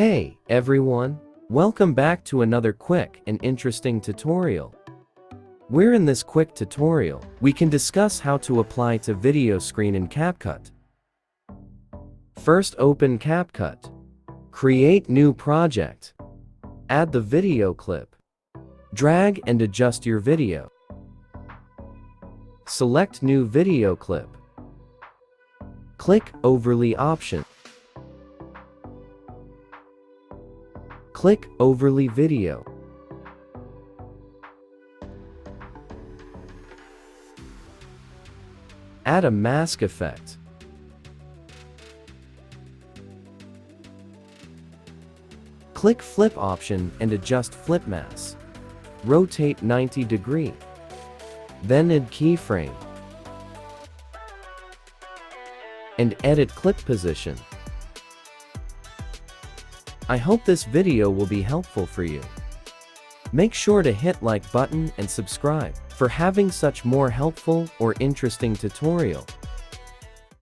Hey everyone, welcome back to another quick and interesting tutorial. Where in this quick tutorial, we can discuss how to apply to video screen in CapCut. First, open CapCut. Create new project. Add the video clip. Drag and adjust your video. Select new video clip. Click Overlay option. Click Overlay Video. Add a mask effect. Click Flip option and adjust flip mask. Rotate 90 degree. Then add keyframe. And edit clip position. I hope this video will be helpful for you. Make sure to hit like button and subscribe for having such more helpful or interesting tutorial.